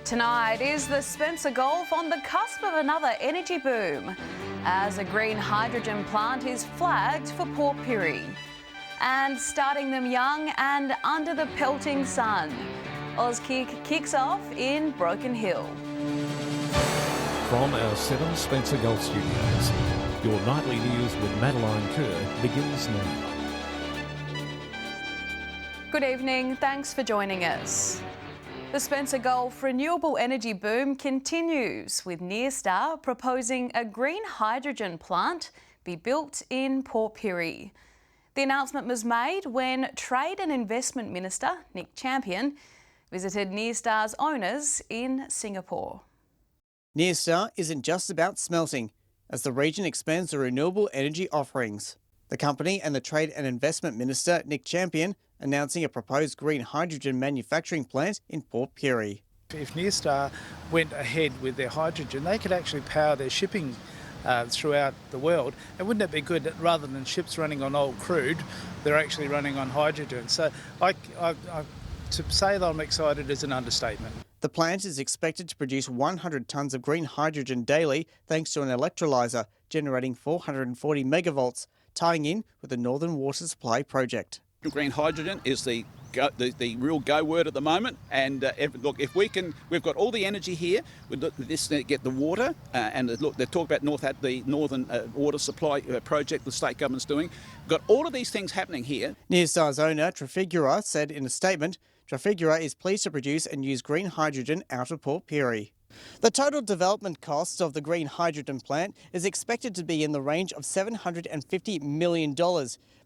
Tonight, is the Spencer Gulf on the cusp of another energy boom as a green hydrogen plant is flagged for Port Pirie? And starting them young and under the pelting sun, Ozkick kicks off in Broken Hill. From our 7 Spencer Gulf studios, your nightly news with Madeline Kerr begins now. Good evening, thanks for joining us. The Spencer Gulf renewable energy boom continues, with Nearstar proposing a green hydrogen plant be built in Port Pirie. The announcement was made when Trade and Investment Minister Nick Champion visited Nearstar's owners in Singapore. Nearstar isn't just about smelting, as the region expands the renewable energy offerings. The company and the Trade and Investment Minister Nick Champion announcing a proposed green hydrogen manufacturing plant in Port Pirie. If Nearstar went ahead with their hydrogen, they could actually power their shipping throughout the world. And wouldn't it be good that rather than ships running on old crude, they're actually running on hydrogen? So to say that I'm excited is an understatement. The plant is expected to produce 100 tonnes of green hydrogen daily thanks to an electrolyser generating 440 megavolts, tying in with the Northern Water Supply project. Green hydrogen is the real go word at the moment, and if we can, we've got all the energy here. We this get the water, and look, they talk about the Northern Water Supply project the state government's doing. We've got all of these things happening here. Nearstar's owner Trafigura said in a statement, Trafigura is pleased to produce and use green hydrogen out of Port Pirie. The total development cost of the green hydrogen plant is expected to be in the range of $750 million,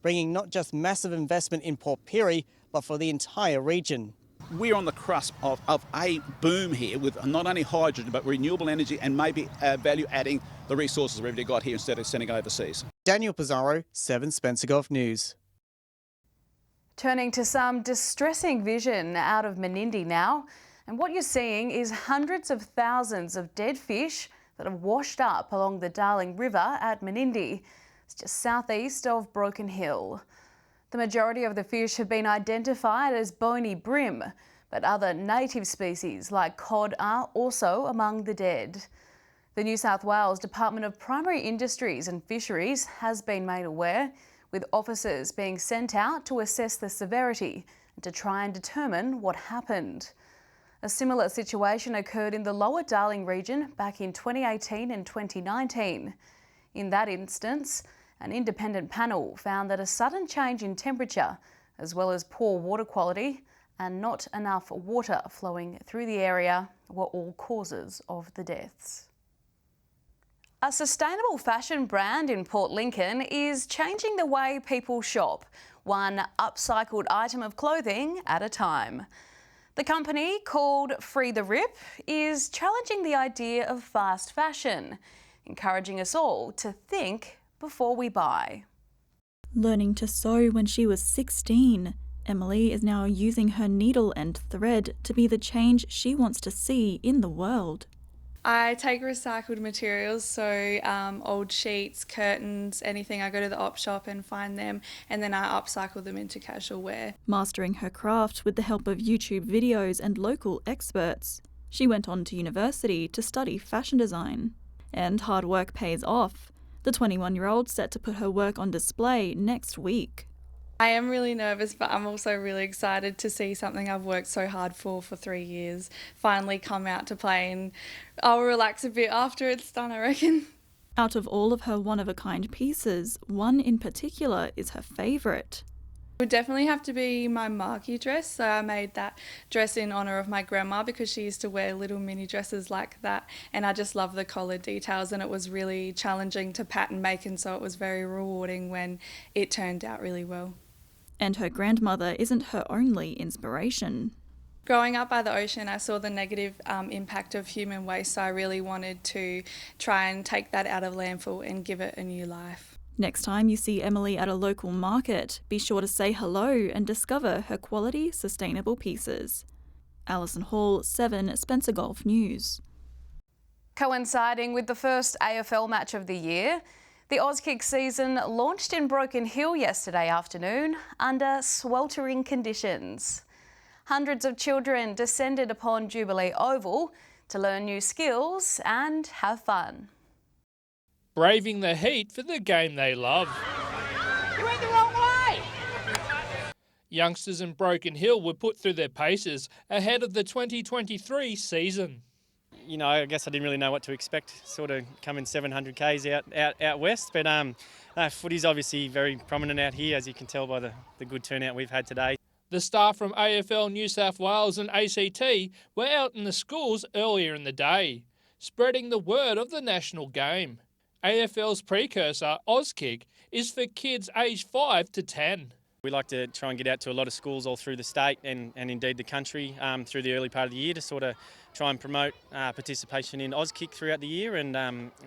bringing not just massive investment in Port Pirie, but for the entire region. We're on the cusp of a boom here with not only hydrogen, but renewable energy and maybe value adding the resources we've already got here instead of sending overseas. Daniel Pizarro, 7 Spencer Gulf News. Turning to some distressing vision out of Menindee now. And what you're seeing is hundreds of thousands of dead fish that have washed up along the Darling River at Menindee. It's just southeast of Broken Hill. The majority of the fish have been identified as bony bream, but other native species like cod are also among the dead. The New South Wales Department of Primary Industries and Fisheries has been made aware, with officers being sent out to assess the severity and to try and determine what happened. A similar situation occurred in the Lower Darling region back in 2018 and 2019. In that instance, an independent panel found that a sudden change in temperature, as well as poor water quality and not enough water flowing through the area, were all causes of the deaths. A sustainable fashion brand in Port Lincoln is changing the way people shop, one upcycled item of clothing at a time. The company, called Free the Rip, is challenging the idea of fast fashion, encouraging us all to think before we buy. Learning to sew when she was 16, Emily is now using her needle and thread to be the change she wants to see in the world. I take recycled materials, so old sheets, curtains, anything. I go to the op shop and find them, and then I upcycle them into casual wear. Mastering her craft with the help of YouTube videos and local experts, she went on to university to study fashion design. And hard work pays off. The 21-year-old set to put her work on display next week. I am really nervous, but I'm also really excited to see something I've worked so hard for 3 years finally come out to play, and I'll relax a bit after it's done, I reckon. Out of all of her one-of-a-kind pieces, one in particular is her favourite. It would definitely have to be my marquee dress. So I made that dress in honour of my grandma because she used to wear little mini dresses like that, and I just love the collar details, and it was really challenging to pattern make, and so it was very rewarding when it turned out really well. And her grandmother isn't her only inspiration. Growing up by the ocean, I saw the negative impact of human waste, so I really wanted to try and take that out of landfill and give it a new life. Next time you see Emily at a local market, be sure to say hello and discover her quality, sustainable pieces. Alison Hall, 7 Spencer Gulf News. Coinciding with the first AFL match of the year, the Ozkick season launched in Broken Hill yesterday afternoon under sweltering conditions. Hundreds of children descended upon Jubilee Oval to learn new skills and have fun. Braving the heat for the game they love. You went the wrong way! Youngsters in Broken Hill were put through their paces ahead of the 2023 season. You know, I guess I didn't really know what to expect, sort of coming 700 Ks out west, but footy's obviously very prominent out here, as you can tell by the good turnout we've had today. The staff from AFL New South Wales and ACT were out in the schools earlier in the day, spreading the word of the national game. AFL's precursor, Ozkick, is for kids aged 5 to 10. We like to try and get out to a lot of schools all through the state and indeed the country through the early part of the year to sort of try and promote participation in Ozkick throughout the year, and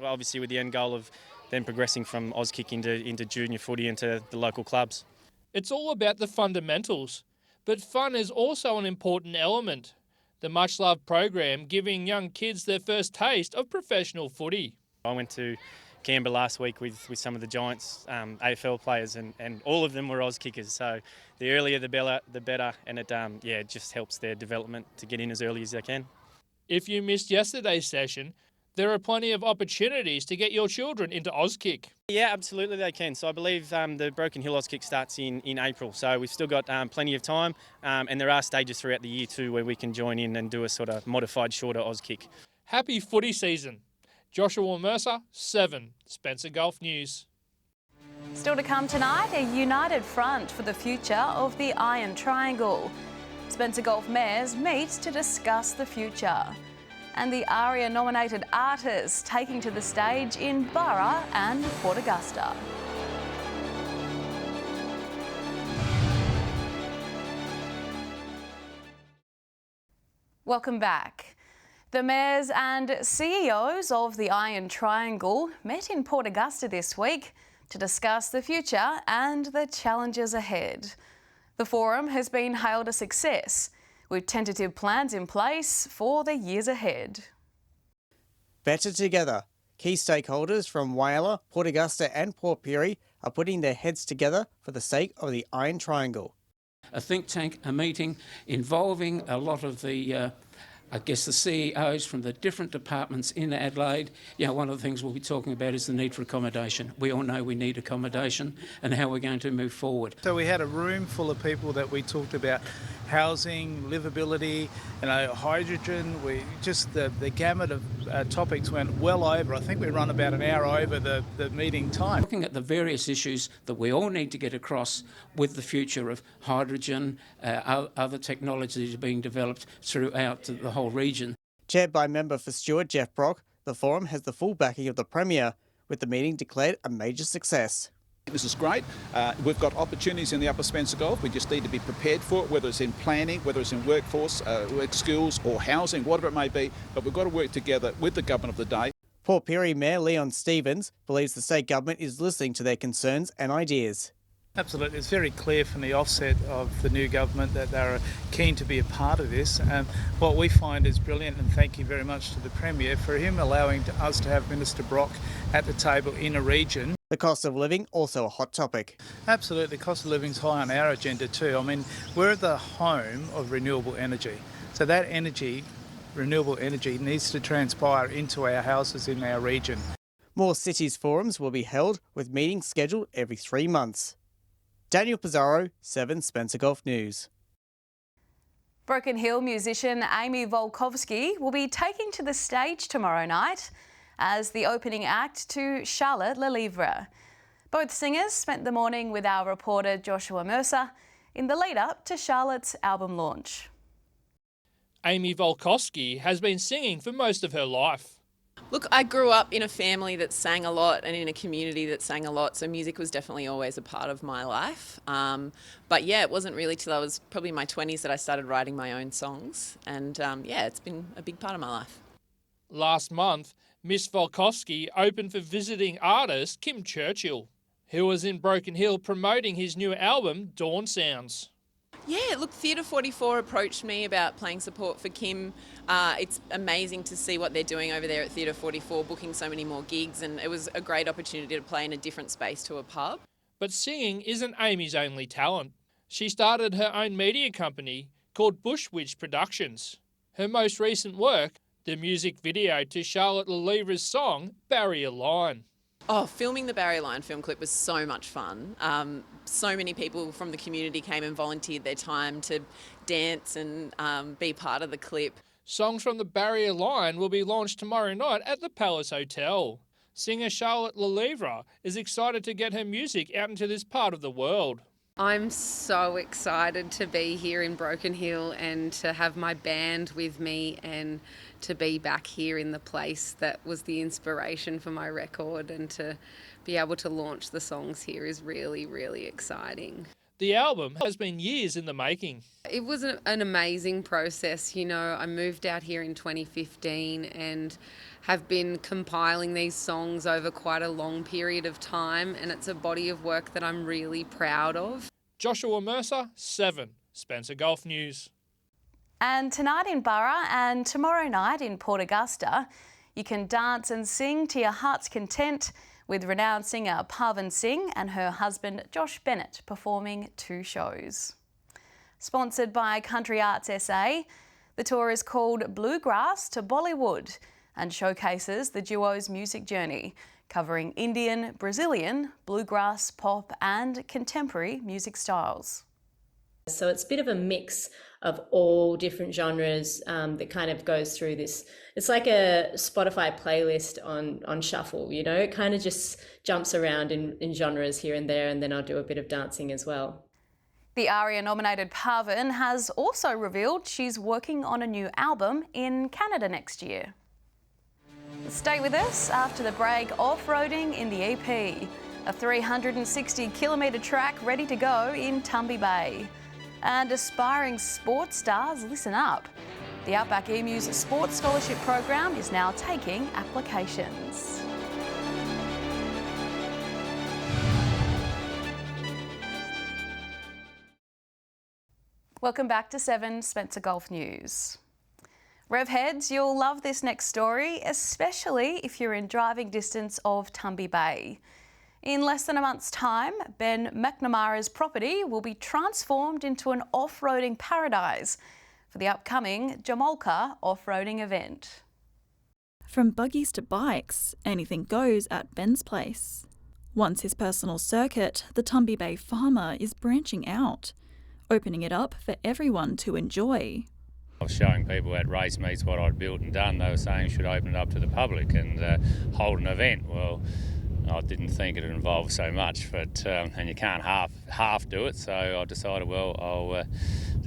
obviously with the end goal of then progressing from Ozkick into junior footy into the local clubs. It's all about the fundamentals, but fun is also an important element. The much-loved program giving young kids their first taste of professional footy. I went to Canberra last week with some of the Giants AFL players, and all of them were Oz kickers. So the earlier the better, and it just helps their development to get in as early as they can. If you missed yesterday's session, there are plenty of opportunities to get your children into Ozkick. Yeah, absolutely they can. So I believe the Broken Hill Ozkick starts in April. So we've still got plenty of time, and there are stages throughout the year too where we can join in and do a sort of modified, shorter Ozkick. Happy footy season. Joshua Mercer, 7, Spencer Gulf News. Still to come tonight, a united front for the future of the Iron Triangle. Spencer Gulf mayors meet to discuss the future. And the ARIA-nominated artists taking to the stage in Burra and Port Augusta. Welcome back. The mayors and CEOs of the Iron Triangle met in Port Augusta this week to discuss the future and the challenges ahead. The forum has been hailed a success, with tentative plans in place for the years ahead. Better together. Key stakeholders from Whyalla, Port Augusta and Port Pirie are putting their heads together for the sake of the Iron Triangle. A think tank, a meeting involving a lot of the the CEOs from the different departments in Adelaide. One of the things we'll be talking about is the need for accommodation. We all know we need accommodation and how we're going to move forward. So we had a room full of people that we talked about housing, livability, hydrogen. The gamut of topics went well over. I think we run about an hour over the meeting time. Looking at the various issues that we all need to get across with the future of hydrogen, other technologies being developed throughout the whole region. Chaired by member for Stewart Jeff Brock, the forum has the full backing of the Premier, with the meeting declared a major success. This is great. We've got opportunities in the Upper Spencer Gulf. We just need to be prepared for it, whether it's in planning, whether it's in workforce, work skills or housing, whatever it may be. But we've got to work together with the government of the day. Port Pirie Mayor Leon Stevens believes the state government is listening to their concerns and ideas. Absolutely. It's very clear from the offset of the new government that they're keen to be a part of this. What we find is brilliant, and thank you very much to the Premier for him allowing us to have Minister Brock at the table in a region. The cost of living also a hot topic. Absolutely. Cost of living is high on our agenda too. I mean, we're the home of renewable energy. So that energy, renewable energy, needs to transpire into our houses in our region. More cities forums will be held, with meetings scheduled every 3 months. Daniel Pizarro, 7 Spencer Gulf News. Broken Hill musician Amy Volkowski will be taking to the stage tomorrow night as the opening act to Charlotte Lelivre. Both singers spent the morning with our reporter Joshua Mercer in the lead-up to Charlotte's album launch. Amy Volkowski has been singing for most of her life. Look, I grew up in a family that sang a lot and in a community that sang a lot, so music was definitely always a part of my life. But yeah, it wasn't really till I was probably in my 20s that I started writing my own songs, and it's been a big part of my life. Last month, Miss Volkowski opened for visiting artist Kim Churchill, who was in Broken Hill promoting his new album, Dawn Sounds. Yeah, look, Theatre 44 approached me about playing support for Kim. It's amazing to see what they're doing over there at Theatre 44, booking so many more gigs, and it was a great opportunity to play in a different space to a pub. But singing isn't Amy's only talent. She started her own media company, called Bush Witch Productions. Her most recent work, the music video to Charlotte Lelivre's song Barrier Line. Oh, filming the Barrier Line film clip was so much fun. So many people from the community came and volunteered their time to dance and be part of the clip. Songs from the Barrier Line will be launched tomorrow night at the Palace Hotel. Singer Charlotte Lelivre is excited to get her music out into this part of the world. I'm so excited to be here in Broken Hill and to have my band with me and to be back here in the place that was the inspiration for my record, and to be able to launch the songs here is really, really exciting. The album has been years in the making. It was an amazing process. You know, I moved out here in 2015 and have been compiling these songs over quite a long period of time, and it's a body of work that I'm really proud of. Joshua Mercer, 7, Spencer Gulf News. And tonight in Burra and tomorrow night in Port Augusta, you can dance and sing to your heart's content with renowned singer Parvin Singh and her husband Josh Bennett performing 2 shows. Sponsored by Country Arts SA, the tour is called Bluegrass to Bollywood and showcases the duo's music journey, covering Indian, Brazilian, bluegrass, pop and contemporary music styles. So it's a bit of a mix of all different genres that kind of goes through this. It's like a Spotify playlist on shuffle, you know, it kind of just jumps around in genres here and there, and then I'll do a bit of dancing as well. The ARIA-nominated Parvin has also revealed she's working on a new album in Canada next year. Stay with us after the break. Off-roading in the EP, a 360-kilometre track ready to go in Tumby Bay. And aspiring sports stars, listen up. The Outback Emus Sports Scholarship Program is now taking applications. Welcome back to 7 Spencer Gulf News. Rev heads, you'll love this next story, especially if you're in driving distance of Tumby Bay. In less than a month's time, Ben McNamara's property will be transformed into an off-roading paradise for the upcoming Jamolka off-roading event. From buggies to bikes, anything goes at Ben's place. Once his personal circuit, the Tumby Bay farmer is branching out, opening it up for everyone to enjoy. I was showing people at race meets what I'd built and done. They were saying should open it up to the public and hold an event. Well, I didn't think it involved so much, but and you can't half do it. So I decided, well, I'll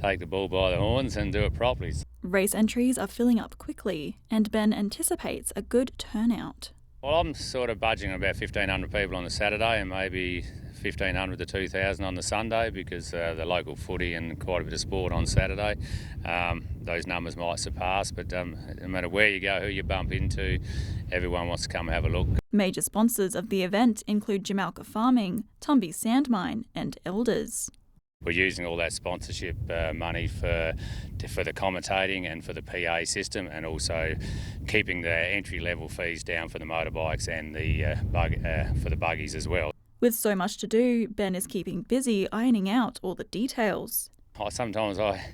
take the bull by the horns and do it properly. Race entries are filling up quickly, and Ben anticipates a good turnout. Well, I'm sort of budging about 1,500 people on the Saturday and maybe 1,500 to 2,000 on the Sunday, because the local footy and quite a bit of sport on Saturday. Those numbers might surpass, but no matter where you go, who you bump into, everyone wants to come have a look. Major sponsors of the event include Jamaica Farming, Tumby Sandmine and Elders. We're using all that sponsorship money for the commentating and for the PA system, and also keeping the entry-level fees down for the motorbikes and for the buggies as well. With so much to do, Ben is keeping busy ironing out all the details. Sometimes I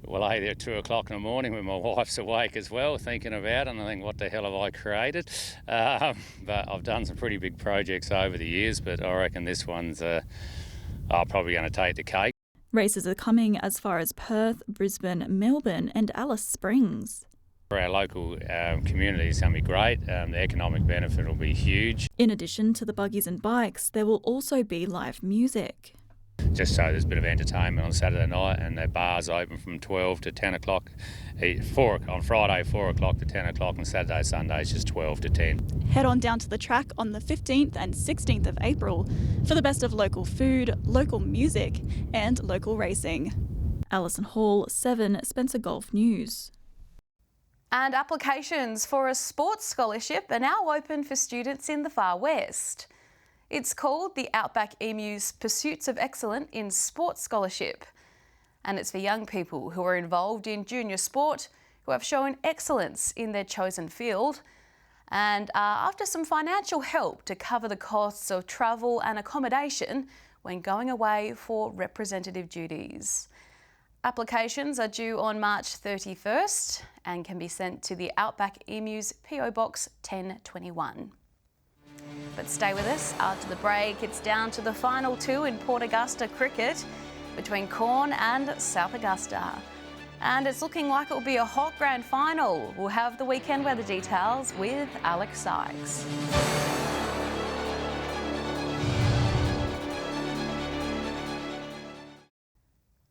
lay there at 2 o'clock in the morning when my wife's awake as well, thinking about it, and I think, what the hell have I created? But I've done some pretty big projects over the years, but I reckon this one's probably going to take the cake. Races are coming as far as Perth, Brisbane, Melbourne and Alice Springs. For our local community, it's going to be great. The economic benefit will be huge. In addition to the buggies and bikes, there will also be live music. Just so there's a bit of entertainment on Saturday night, and the bars open from 12 to 10 o'clock. On Friday, 4 o'clock to 10 o'clock, and Saturday, Sunday is just 12 to 10. Head on down to the track on the 15th and 16th of April for the best of local food, local music and local racing. Alison Hall, 7 Spencer Gulf News. And applications for a sports scholarship are now open for students in the Far West. It's called the Outback Emus Pursuits of Excellence in Sports Scholarship, and it's for young people who are involved in junior sport who have shown excellence in their chosen field and are after some financial help to cover the costs of travel and accommodation when going away for representative duties. Applications are due on March 31st and can be sent to the Outback Emus PO Box 1021. But stay with us. After the break, it's down to the final two in Port Augusta cricket between Corn and South Augusta. And it's looking like it will be a hot grand final. We'll have the weekend weather details with Alex Sykes.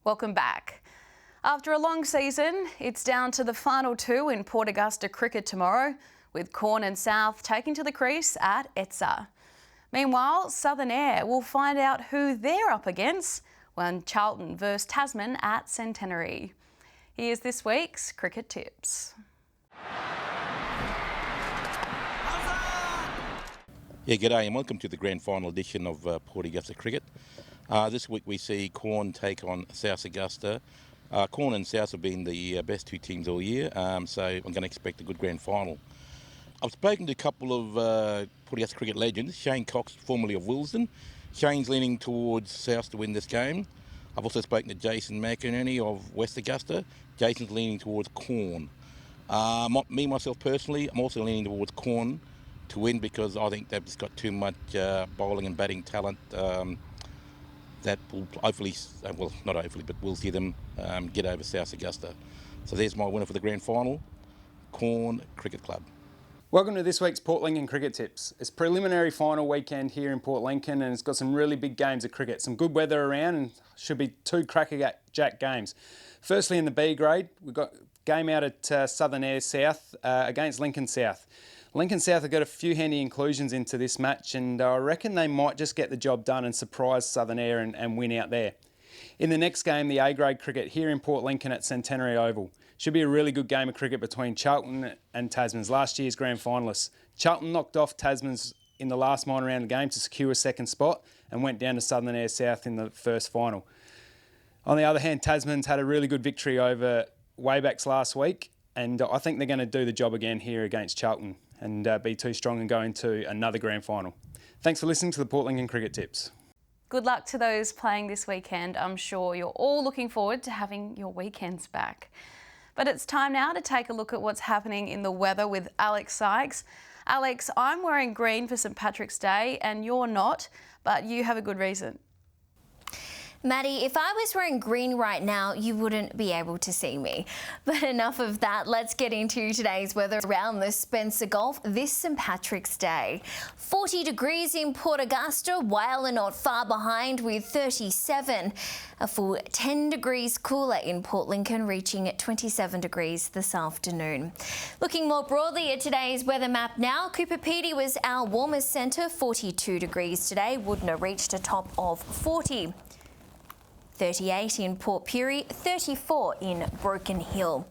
Welcome back. After a long season, it's down to the final two in Port Augusta cricket tomorrow, with Corn and South taking to the crease at Etsa. Meanwhile, Southern Air will find out who they're up against when Charlton versus Tasman at Centenary. Here's this week's Cricket Tips. Yeah, g'day and welcome to the grand final edition of Port Augusta Cricket. This week we see Corn take on South Augusta. Corn and South have been the best two teams all year, so I'm going to expect a good grand final. I've spoken to a couple of Port Augusta cricket legends, Shane Cox, formerly of Wilsden. Shane's leaning towards South to win this game. I've also spoken to Jason McNamara of West Augusta. Jason's leaning towards Corn. Me, myself personally, I'm also leaning towards Corn to win because I think they've just got too much bowling and batting talent that will hopefully, well, not hopefully, but we'll see them get over South Augusta. So there's my winner for the grand final, Corn Cricket Club. Welcome to this week's Port Lincoln Cricket Tips. It's preliminary final weekend here in Port Lincoln and it's got some really big games of cricket. Some good weather around and should be two crackerjack games. Firstly in the B grade, we've got a game out at Southern Air South against Lincoln South. Lincoln South have got a few handy inclusions into this match and I reckon they might just get the job done and surprise Southern Air and win out there. In the next game, the A grade cricket here in Port Lincoln at Centenary Oval. Should be a really good game of cricket between Charlton and Tasman's, last year's grand finalists. Charlton knocked off Tasman's in the last minor round of the game to secure a second spot and went down to Southern Air South in the first final. On the other hand, Tasman's had a really good victory over Waybacks last week and I think they're going to do the job again here against Charlton and be too strong and go into another grand final. Thanks for listening to the Port Lincoln Cricket Tips. Good luck to those playing this weekend. I'm sure you're all looking forward to having your weekends back. But it's time now to take a look at what's happening in the weather with Alex Sykes. Alex, I'm wearing green for St Patrick's Day and you're not, but you have a good reason. Maddie, if I was wearing green right now, you wouldn't be able to see me. But enough of that, let's get into today's weather around the Spencer Gulf this St Patrick's Day. 40 degrees in Port Augusta, Whyalla not far behind with 37. A full 10 degrees cooler in Port Lincoln, reaching at 27 degrees this afternoon. Looking more broadly at today's weather map now, Cooper Pedy was our warmest centre, 42 degrees today. Woodner reached a top of 40. 38 in Port Pirie, 34 in Broken Hill.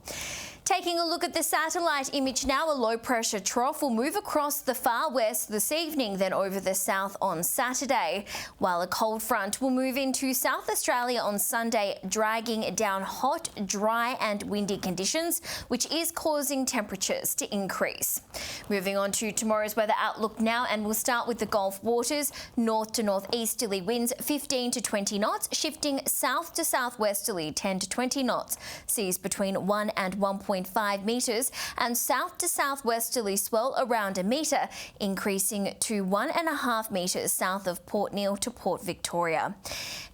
Taking a look at the satellite image now, a low pressure trough will move across the far west this evening, then over the south on Saturday, while a cold front will move into South Australia on Sunday, dragging down hot, dry and windy conditions, which is causing temperatures to increase. Moving on to tomorrow's weather outlook now, and we'll start with the Gulf waters. North to northeasterly winds 15 to 20 knots, shifting south to southwesterly 10 to 20 knots. Seas between 1 and 1.5 metres and south to southwesterly swell around a metre, increasing to 1.5 metres south of Port Neal to Port Victoria.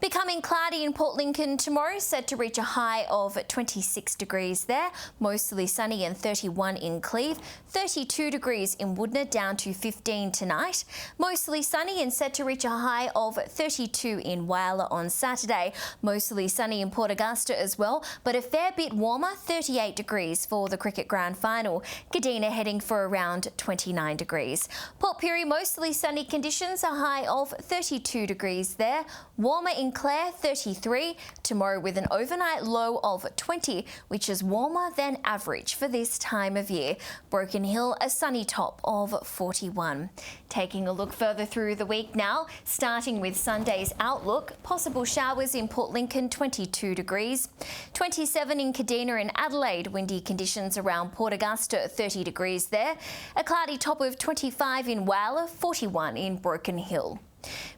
Becoming cloudy in Port Lincoln tomorrow, set to reach a high of 26 degrees there, mostly sunny and 31 in Cleve, 32 degrees in Woodner, down to 15 tonight, mostly sunny and set to reach a high of 32 in Whyalla on Saturday, mostly sunny in Port Augusta as well, but a fair bit warmer, 38 degrees for the cricket grand final. Kadina heading for around 29 degrees. Port Pirie, mostly sunny conditions, a high of 32 degrees there. Warmer in Clare, 33. Tomorrow with an overnight low of 20, which is warmer than average for this time of year. Broken Hill, a sunny top of 41. Taking a look further through the week now, starting with Sunday's outlook. Possible showers in Port Lincoln, 22 degrees. 27 in Kadina and Adelaide, windy conditions around Port Augusta, 30 degrees there. A cloudy top of 25 in Whyalla, 41 in Broken Hill.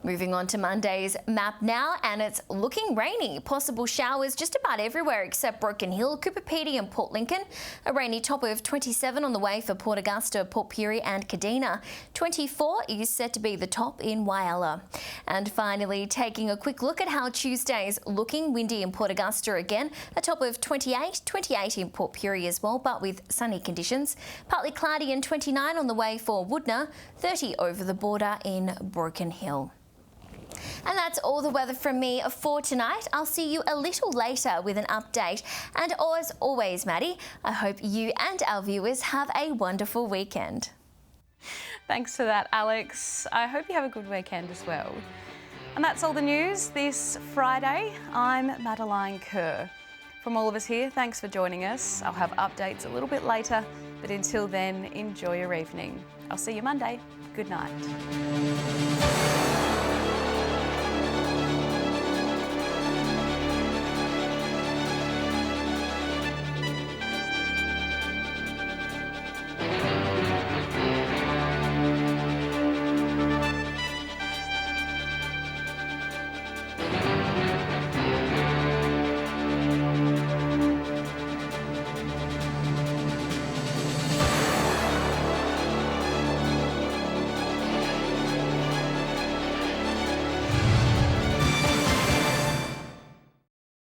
Moving on to Monday's map now, and it's looking rainy. Possible showers just about everywhere except Broken Hill, Cooper Pedy and Port Lincoln. A rainy top of 27 on the way for Port Augusta, Port Pirie and Kadina. 24 is set to be the top in Whyalla. And finally, taking a quick look at how Tuesday's looking. Windy in Port Augusta again. A top of 28 in Port Pirie as well, but with sunny conditions. Partly cloudy and 29 on the way for Woodner. 30 over the border in Broken Hill. And that's all the weather from me for tonight. I'll see you a little later with an update. And as always, Maddie, I hope you and our viewers have a wonderful weekend. Thanks for that, Alex. I hope you have a good weekend as well. And that's all the news this Friday. I'm Madeline Kerr. From all of us here, thanks for joining us. I'll have updates a little bit later, but until then, enjoy your evening. I'll see you Monday. Good night.